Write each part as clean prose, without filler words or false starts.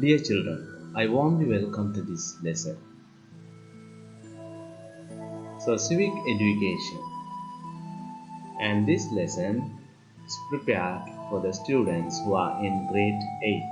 Dear children, I warmly welcome to this lesson. So, Civic Education, and this lesson is prepared for the students who are in grade 8.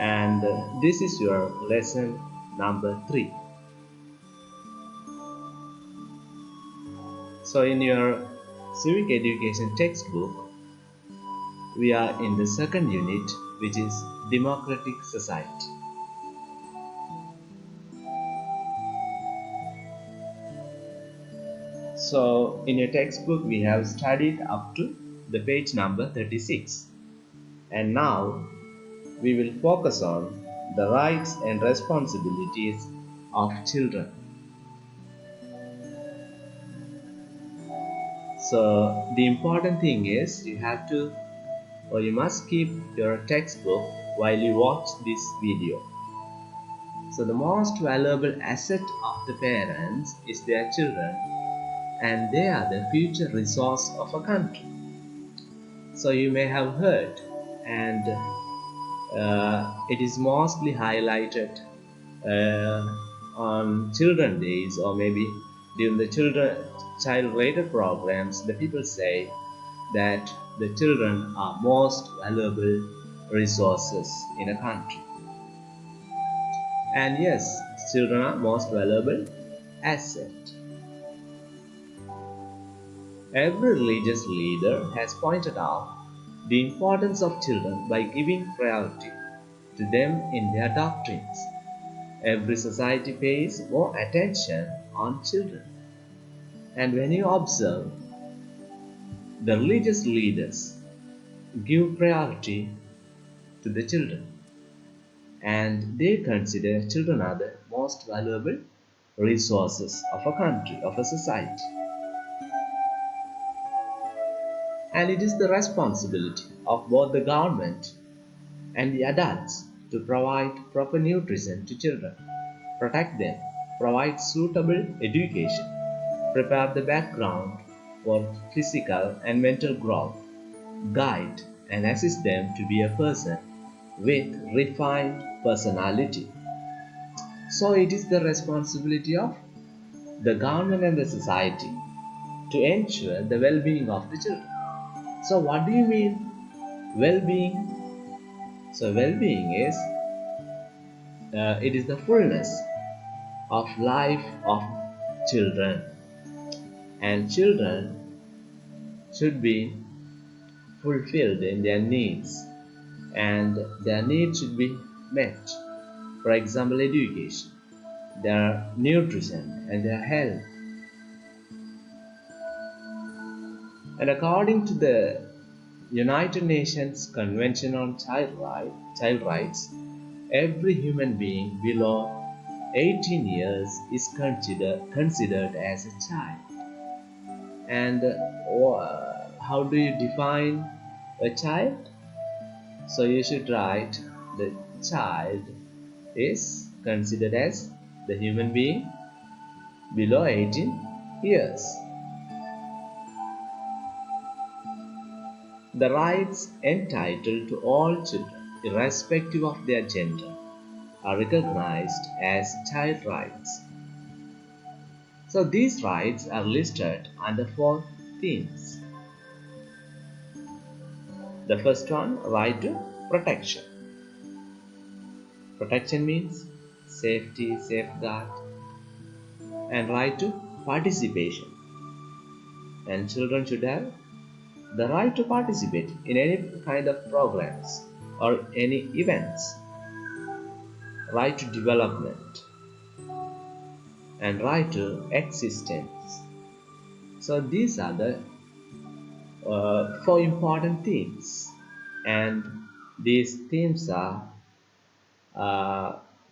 And this is your lesson number 3. So, in your Civic Education textbook, we are in the second unit, which is Democratic Society. So, in your textbook, we have studied up to the page number 36. And now, we will focus on the rights and responsibilities of children. So, the important thing is you must keep your textbook while you watch this video. So, the most valuable asset of the parents is their children, and they are the future resource of a country. So, you may have heard, and it is mostly highlighted on children days, or maybe during the child-related programs. The people say that the children are most valuable resources in a country. And yes, children are most valuable asset. Every religious leader has pointed out the importance of children by giving priority to them in their doctrines. Every society pays more attention on children. And when you observe, the religious leaders give priority to the children, and they consider children are the most valuable resources of a country, of a society. And it is the responsibility of both the government and the adults to provide proper nutrition to children, protect them, provide suitable education, prepare the background for physical and mental growth, guide and assist them to be a person with refined personality. So it is the responsibility of the government and the society to ensure the well-being of the children. So what do you mean well-being? So well-being is it is the fullness of life of children, and children should be fulfilled in their needs, and their needs should be met. For example, education, their nutrition, and their health. And according to the United Nations Convention on Child Rights, every human being below 18 years is considered as a child. And how do you define a child? So you should write the child is considered as the human being below 18 years. The rights entitled to all children, irrespective of their gender, are recognized as child rights. So these rights are listed under 4 themes. The first one, right to protection. Protection means safety, safeguard, and right to participation. And children should have the right to participate in any kind of programs or any events. Right to development and right to existence. So these are the 4 important themes, and these themes are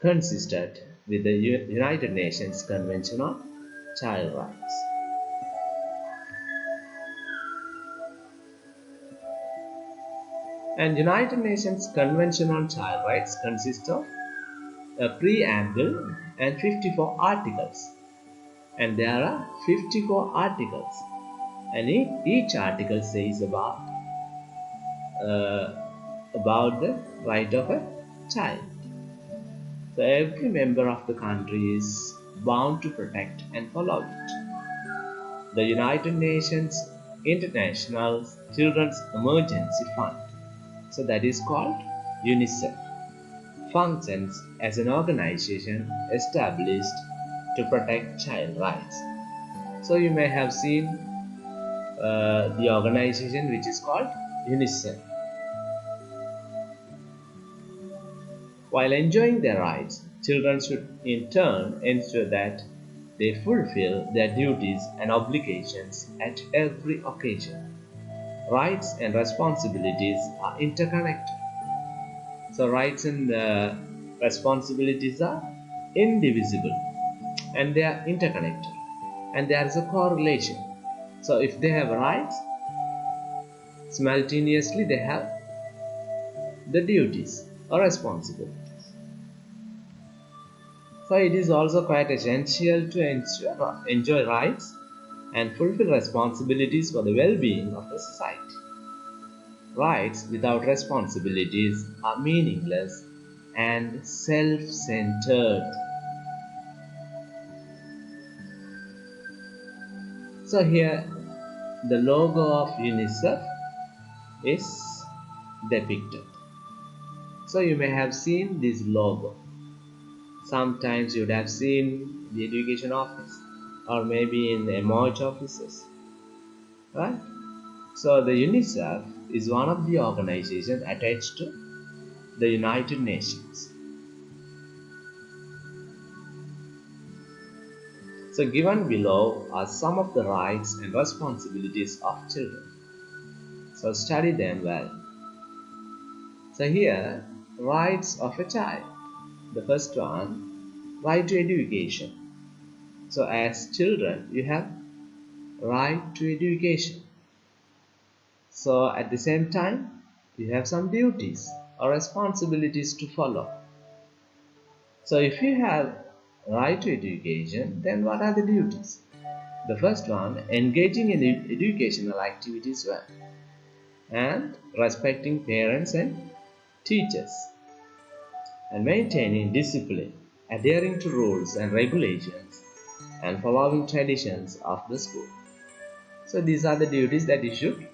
consistent with the United Nations Convention on Child Rights. And United Nations Convention on Child Rights consists of a preamble and 54 articles. And there are 54 articles, and each article says about about the right of a child. So every member of the country is bound to protect and follow it. The United Nations International Children's Emergency Fund, so that is called UNICEF, functions as an organization established to protect child rights. So you may have seen the organization which is called UNICEF. While enjoying their rights, children should in turn ensure that they fulfill their duties and obligations at every occasion. Rights and responsibilities are interconnected. So rights and responsibilities are indivisible and they are interconnected and there is a correlation. So if they have rights, simultaneously they have the duties or responsibilities. So it is also quite essential to enjoy rights and fulfill responsibilities for the well-being of the society. Rights without responsibilities are meaningless and self-centered. So here the logo of UNICEF is depicted. So you may have seen this logo. Sometimes you would have seen the education office or maybe in the MOH offices, right? So the UNICEF is one of the organizations attached to the United Nations. So given below are some of the rights and responsibilities of children. So study them well. So here, rights of a child. The first one, right to education. So as children, you have right to education. So at the same time, you have some duties or responsibilities to follow. So if you have right to education, then what are the duties? The first one, engaging in educational activities well and respecting parents and teachers and maintaining discipline, adhering to rules and regulations and following traditions of the school. So these are the duties that you should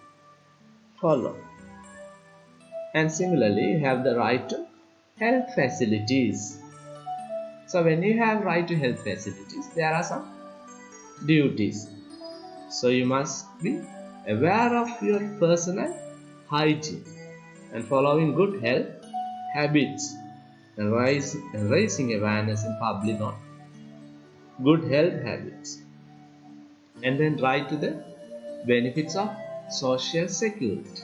follow. And similarly, you have the right to health facilities. So when you have right to health facilities, there are some duties. So you must be aware of your personal hygiene and following good health habits and raising awareness in public on good health habits. And then right to the benefits of social security.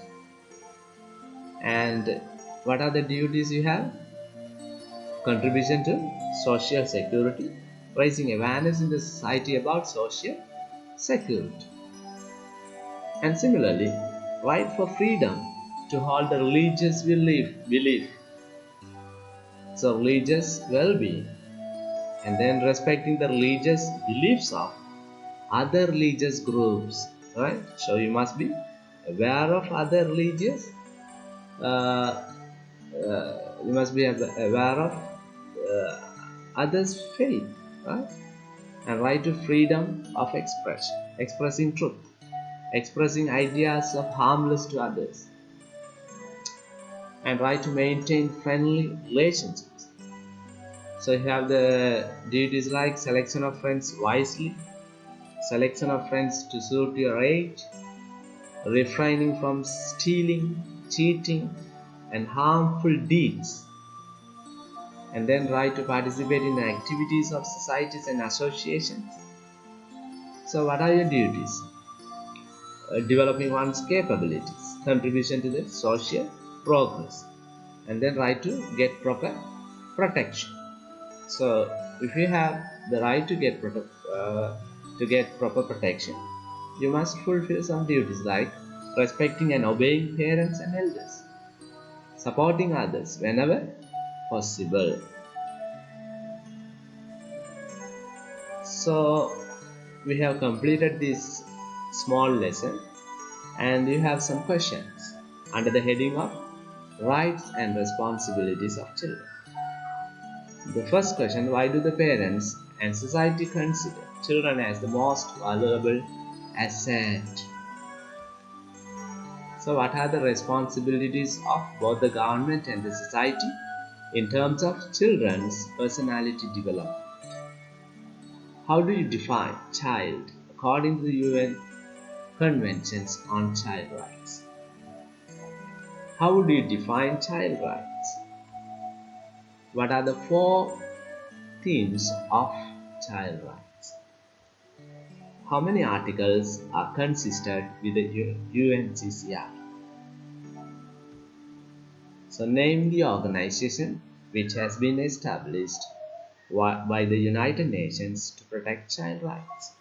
And what are the duties you have? Contribution to social security, raising awareness in the society about social security. And similarly, right for freedom to hold the religious belief. So religious well-being, and then respecting the religious beliefs of other religious groups, right? So you must be aware of other religious. You must be aware of others' faith, right? And right to freedom of expression, expressing truth, expressing ideas of harmless to others, and right to maintain friendly relationships. So you have the duties like selection of friends wisely, selection of friends to suit your age, refraining from stealing, cheating, and harmful deeds, and then right to participate in the activities of societies and associations. So what are your duties? Developing one's capabilities, contribution to the social progress, and then right to get proper protection. So if you have the right to get proper protection, you must fulfill some duties like respecting and obeying parents and elders, supporting others whenever possible. So we have completed this small lesson and you have some questions. under the heading of Rights and Responsibilities of Children. The first question, why do the parents and society consider children as the most valuable asset? So what are the responsibilities of both the government and the society in terms of children's personality development? How do you define child according to the UN Conventions on Child Rights? How would you define child rights? What are the four themes of child rights? How many articles are consistent with the UNCCR? So name the organization which has been established by the United Nations to protect child rights.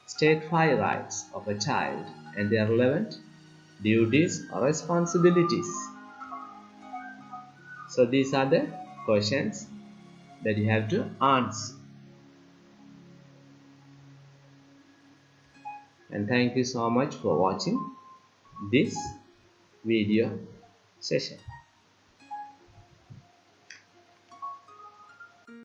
State 5 rights of a child and their relevant duties or responsibilities. So these are the questions that you have to answer. And thank you so much for watching this video session.